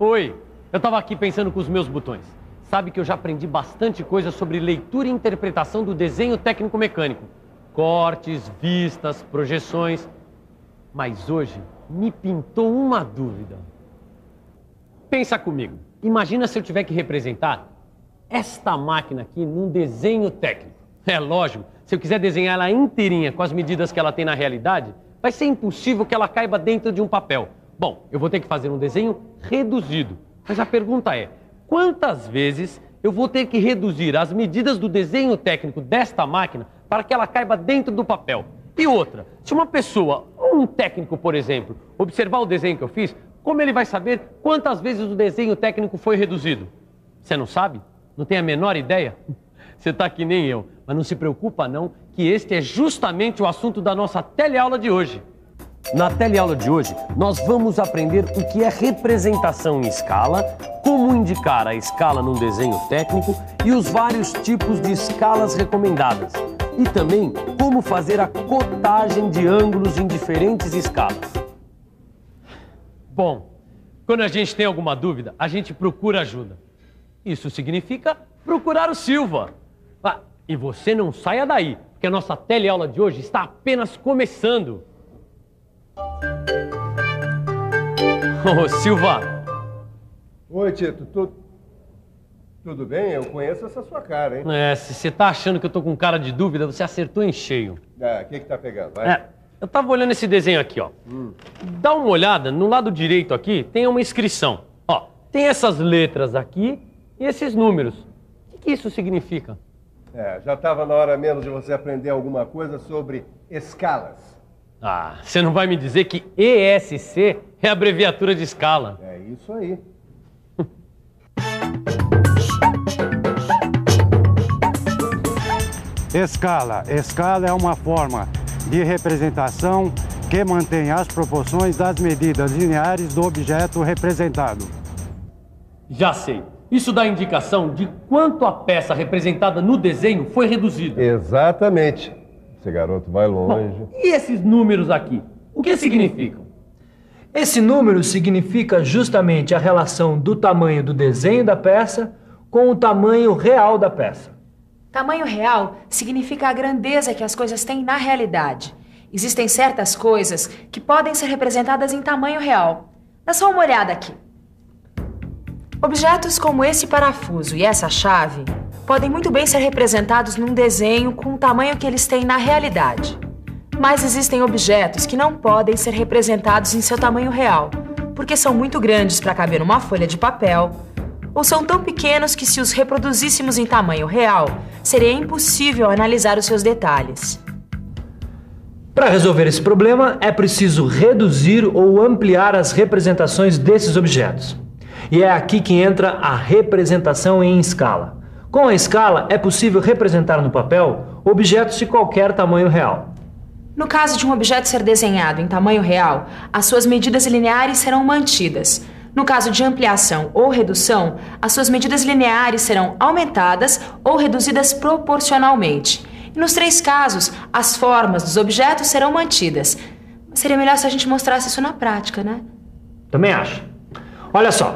Oi, eu tava aqui pensando com os meus botões. Sabe que eu já aprendi bastante coisa sobre leitura e interpretação do desenho técnico-mecânico. Cortes, vistas, projeções. Mas hoje me pintou uma dúvida. Pensa comigo. Imagina se eu tiver que representar esta máquina aqui num desenho técnico. É lógico, se eu quiser desenhar ela inteirinha com as medidas que ela tem na realidade, vai ser impossível que ela caiba dentro de um papel. Bom, eu vou ter que fazer um desenho reduzido. Mas a pergunta é, quantas vezes eu vou ter que reduzir as medidas do desenho técnico desta máquina para que ela caiba dentro do papel? E outra, se uma pessoa, ou um técnico, por exemplo, observar o desenho que eu fiz, como ele vai saber quantas vezes o desenho técnico foi reduzido? Você não sabe? Não tem a menor ideia? Você está que nem eu. Mas não se preocupa não, que este é justamente o assunto da nossa teleaula de hoje. Na teleaula de hoje, nós vamos aprender o que é representação em escala, como indicar a escala num desenho técnico e os vários tipos de escalas recomendadas. E também como fazer a cotagem de ângulos em diferentes escalas. Bom, quando a gente tem alguma dúvida, a gente procura ajuda. Isso significa procurar o Silva. E você não saia daí, porque a nossa teleaula de hoje está apenas começando. Ô, Silva! Oi, Tito. Tudo bem? Eu conheço essa sua cara, hein? Se você tá achando que eu tô com cara de dúvida, você acertou em cheio. O que tá pegando? Vai. Eu tava olhando esse desenho aqui, ó. Dá uma olhada, no lado direito aqui tem uma inscrição. Ó, tem essas letras aqui e esses números. O que isso significa? Já estava na hora mesmo de você aprender alguma coisa sobre escalas. Você não vai me dizer que ESC é a abreviatura de escala. É isso aí. Escala. Escala é uma forma de representação que mantém as proporções das medidas lineares do objeto representado. Já sei. Isso dá indicação de quanto a peça representada no desenho foi reduzida. Exatamente. Esse garoto vai longe. Bom, e esses números aqui? O que significam? Esse número significa justamente a relação do tamanho do desenho da peça com o tamanho real da peça. Tamanho real significa a grandeza que as coisas têm na realidade. Existem certas coisas que podem ser representadas em tamanho real. Dá só uma olhada aqui. Objetos como esse parafuso e essa chave podem muito bem ser representados num desenho com o tamanho que eles têm na realidade. Mas existem objetos que não podem ser representados em seu tamanho real, porque são muito grandes para caber numa folha de papel, ou são tão pequenos que, se os reproduzíssemos em tamanho real, seria impossível analisar os seus detalhes. Para resolver esse problema, é preciso reduzir ou ampliar as representações desses objetos. E é aqui que entra a representação em escala. Com a escala, é possível representar no papel objetos de qualquer tamanho real. No caso de um objeto ser desenhado em tamanho real, as suas medidas lineares serão mantidas. No caso de ampliação ou redução, as suas medidas lineares serão aumentadas ou reduzidas proporcionalmente. E nos três casos, as formas dos objetos serão mantidas. Seria melhor se a gente mostrasse isso na prática, né? Também acho. Olha só.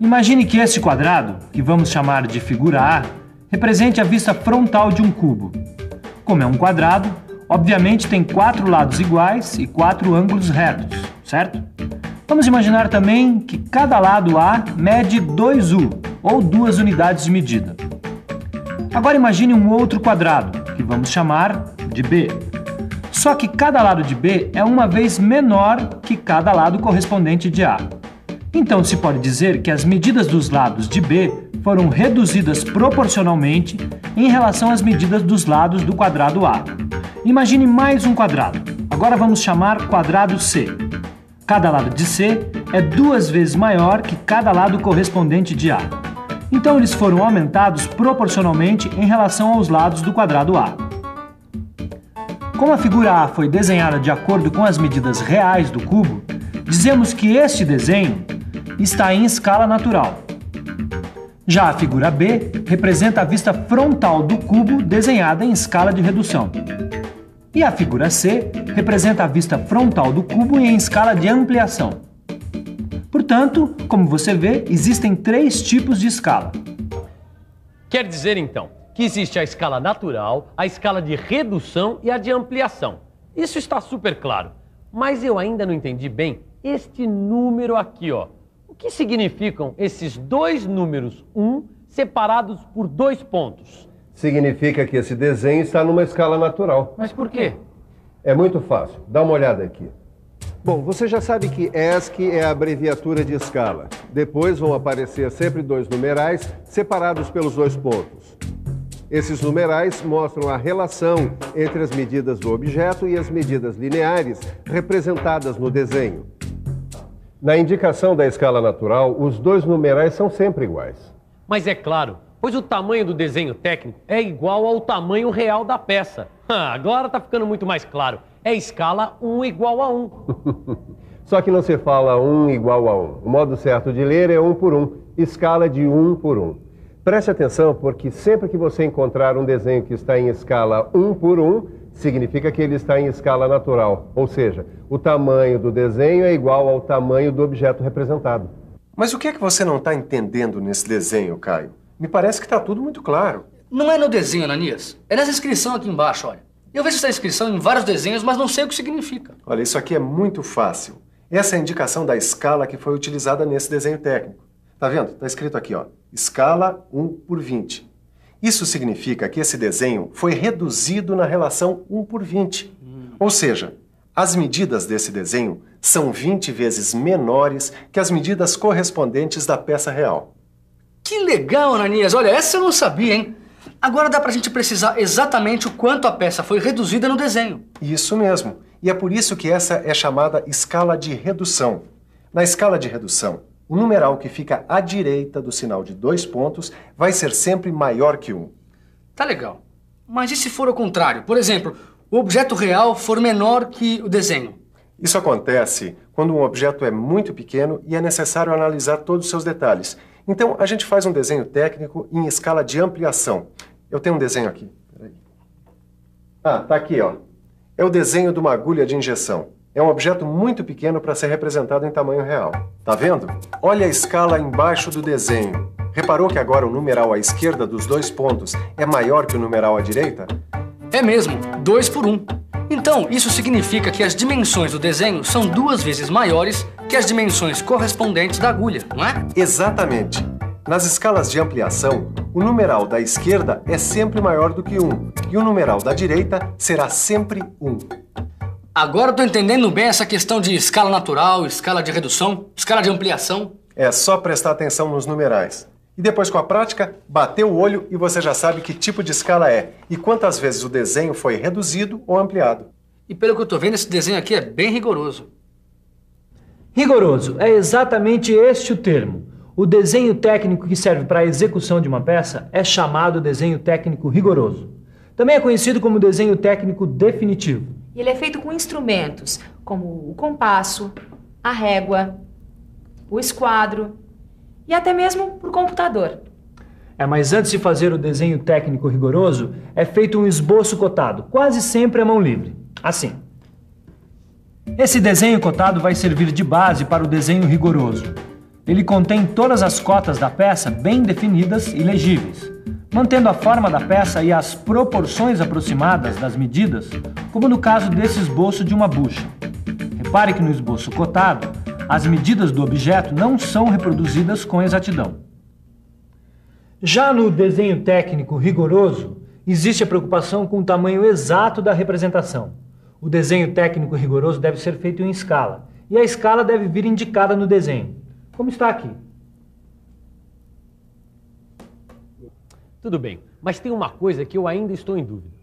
Imagine que este quadrado, que vamos chamar de figura A, represente a vista frontal de um cubo. Como é um quadrado, obviamente tem 4 lados iguais e 4 ângulos retos, certo? Vamos imaginar também que cada lado A mede 2U, ou 2 unidades de medida. Agora imagine um outro quadrado, que vamos chamar de B. Só que cada lado de B é uma vez menor que cada lado correspondente de A. Então se pode dizer que as medidas dos lados de B foram reduzidas proporcionalmente em relação às medidas dos lados do quadrado A. Imagine mais um quadrado. Agora vamos chamar quadrado C. Cada lado de C é 2 vezes maior que cada lado correspondente de A. Então eles foram aumentados proporcionalmente em relação aos lados do quadrado A. Como a figura A foi desenhada de acordo com as medidas reais do cubo, dizemos que este desenho está em escala natural. Já a figura B representa a vista frontal do cubo desenhada em escala de redução. E a figura C representa a vista frontal do cubo em escala de ampliação. Portanto, como você vê, existem 3 tipos de escala. Quer dizer, então, que existe a escala natural, a escala de redução e a de ampliação. Isso está super claro. Mas eu ainda não entendi bem este número aqui, ó. O que significam esses 2 números 1 separados por 2 pontos? Significa que esse desenho está numa escala natural. Mas por quê? É muito fácil. Dá uma olhada aqui. Bom, você já sabe que ESC é a abreviatura de escala. Depois vão aparecer sempre 2 numerais separados pelos 2 pontos. Esses numerais mostram a relação entre as medidas do objeto e as medidas lineares representadas no desenho. Na indicação da escala natural, os 2 numerais são sempre iguais. Mas é claro, pois o tamanho do desenho técnico é igual ao tamanho real da peça. Agora está ficando muito mais claro. É escala 1 igual a 1. Só que não se fala 1 igual a 1. O modo certo de ler é 1 por 1, escala de 1 por 1. Preste atenção, porque sempre que você encontrar um desenho que está em escala 1 por 1, significa que ele está em escala natural. Ou seja, o tamanho do desenho é igual ao tamanho do objeto representado. Mas o que é que você não está entendendo nesse desenho, Caio? Me parece que está tudo muito claro. Não é no desenho, Ananias. É nessa inscrição aqui embaixo, olha. Eu vejo essa inscrição em vários desenhos, mas não sei o que significa. Olha, isso aqui é muito fácil. Essa é a indicação da escala que foi utilizada nesse desenho técnico. Tá vendo? Está escrito aqui, ó. Escala 1 por 20. Isso significa que esse desenho foi reduzido na relação 1 por 20. Ou seja, as medidas desse desenho são 20 vezes menores que as medidas correspondentes da peça real. Que legal, Ananias. Olha, essa eu não sabia, hein? Agora dá pra gente precisar exatamente o quanto a peça foi reduzida no desenho. Isso mesmo. E é por isso que essa é chamada escala de redução. Na escala de redução, o numeral que fica à direita do sinal de 2 pontos vai ser sempre maior que 1. Tá legal. Mas e se for ao contrário? Por exemplo, o objeto real for menor que o desenho? Isso acontece quando um objeto é muito pequeno e é necessário analisar todos os seus detalhes. Então, a gente faz um desenho técnico em escala de ampliação. Eu tenho um desenho aqui. Peraí. Tá aqui, ó. É o desenho de uma agulha de injeção. É um objeto muito pequeno para ser representado em tamanho real. Tá vendo? Olha a escala embaixo do desenho. Reparou que agora o numeral à esquerda dos 2 pontos é maior que o numeral à direita? É mesmo, 2 por 1. Então, isso significa que as dimensões do desenho são 2 vezes maiores que as dimensões correspondentes da agulha, não é? Exatamente. Nas escalas de ampliação, o numeral da esquerda é sempre maior do que 1 e o numeral da direita será sempre 1. Agora eu tô entendendo bem essa questão de escala natural, escala de redução, escala de ampliação. É só prestar atenção nos numerais. E depois, com a prática, bater o olho e você já sabe que tipo de escala é e quantas vezes o desenho foi reduzido ou ampliado. E pelo que eu tô vendo, esse desenho aqui é bem rigoroso. Rigoroso é exatamente este o termo. O desenho técnico que serve para a execução de uma peça é chamado desenho técnico rigoroso. Também é conhecido como desenho técnico definitivo. E ele é feito com instrumentos como o compasso, a régua, o esquadro e até mesmo por computador. Mas antes de fazer o desenho técnico rigoroso, é feito um esboço cotado, quase sempre à mão livre. Assim. Esse desenho cotado vai servir de base para o desenho rigoroso. Ele contém todas as cotas da peça bem definidas e legíveis, mantendo a forma da peça e as proporções aproximadas das medidas, como no caso desse esboço de uma bucha. Repare que no esboço cotado, as medidas do objeto não são reproduzidas com exatidão. Já no desenho técnico rigoroso, existe a preocupação com o tamanho exato da representação. O desenho técnico rigoroso deve ser feito em escala, e a escala deve vir indicada no desenho, como está aqui. Tudo bem, mas tem uma coisa que eu ainda estou em dúvida.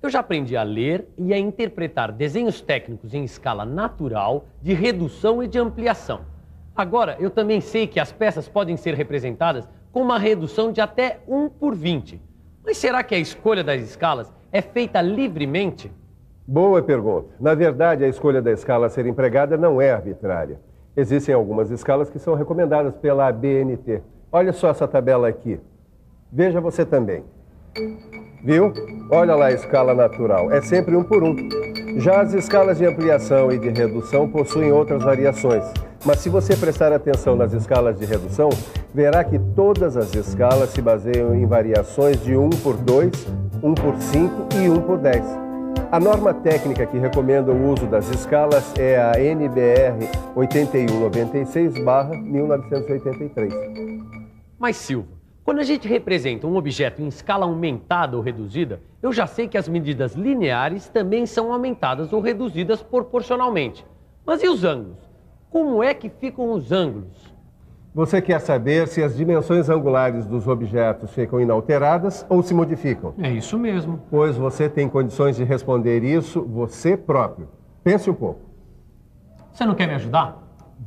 Eu já aprendi a ler e a interpretar desenhos técnicos em escala natural, de redução e de ampliação. Agora, eu também sei que as peças podem ser representadas com uma redução de até 1 por 20. Mas será que a escolha das escalas é feita livremente? Boa pergunta. Na verdade, a escolha da escala a ser empregada não é arbitrária. Existem algumas escalas que são recomendadas pela ABNT. Olha só essa tabela aqui. Veja você também. Viu? Olha lá a escala natural, é sempre 1 por 1. Já as escalas de ampliação e de redução possuem outras variações. Mas se você prestar atenção nas escalas de redução, verá que todas as escalas se baseiam em variações de 1 por 2, 1 por 5 e 1 por 10. A norma técnica que recomenda o uso das escalas é a NBR 8196/1983. Mas, Silva, quando a gente representa um objeto em escala aumentada ou reduzida, eu já sei que as medidas lineares também são aumentadas ou reduzidas proporcionalmente. Mas e os ângulos? Como é que ficam os ângulos? Você quer saber se as dimensões angulares dos objetos ficam inalteradas ou se modificam? É isso mesmo. Pois você tem condições de responder isso você próprio. Pense um pouco. Você não quer me ajudar?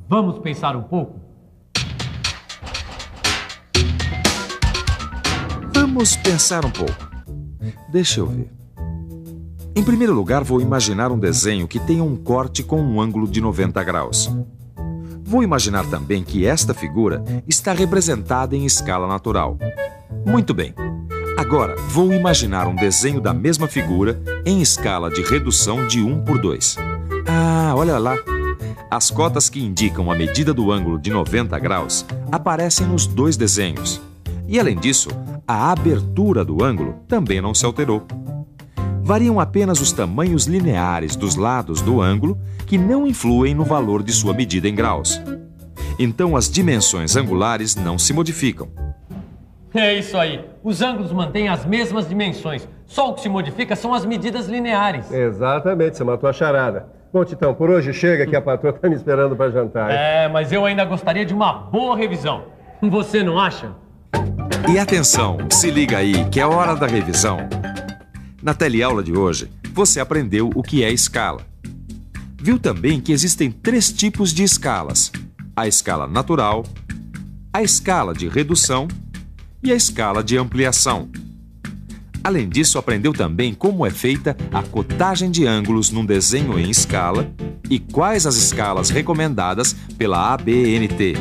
Vamos pensar um pouco? Vamos pensar um pouco. Deixa eu ver. Em primeiro lugar, vou imaginar um desenho que tenha um corte com um ângulo de 90 graus. Vou imaginar também que esta figura está representada em escala natural. Muito bem. Agora, vou imaginar um desenho da mesma figura em escala de redução de 1 por 2. Ah, olha lá. As cotas que indicam a medida do ângulo de 90 graus aparecem nos dois desenhos. E, além disso, a abertura do ângulo também não se alterou. Variam apenas os tamanhos lineares dos lados do ângulo, que não influem no valor de sua medida em graus. Então, as dimensões angulares não se modificam. É isso aí. Os ângulos mantêm as mesmas dimensões. Só o que se modifica são as medidas lineares. Exatamente, você matou a charada. Bom, Titão, por hoje chega que a patroa está me esperando para jantar. É, mas eu ainda gostaria de uma boa revisão. Você não acha? E atenção, se liga aí que é hora da revisão. Na teleaula de hoje, você aprendeu o que é escala. Viu também que existem 3 tipos de escalas: a escala natural, a escala de redução e a escala de ampliação. Além disso, aprendeu também como é feita a cotagem de ângulos num desenho em escala e quais as escalas recomendadas pela ABNT.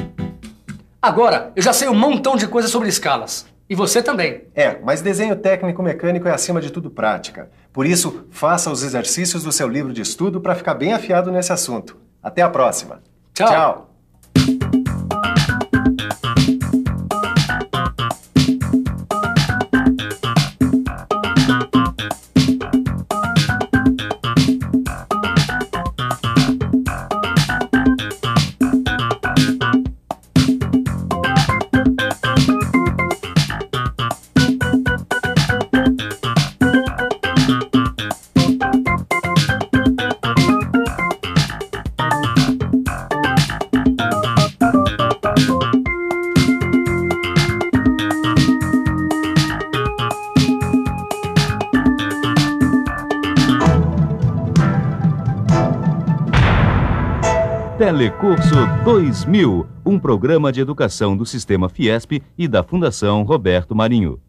Agora, eu já sei um montão de coisas sobre escalas. E você também. Mas desenho técnico-mecânico é acima de tudo prática. Por isso, faça os exercícios do seu livro de estudo para ficar bem afiado nesse assunto. Até a próxima. Tchau. Tchau. Telecurso 2000, um programa de educação do Sistema Fiesp e da Fundação Roberto Marinho.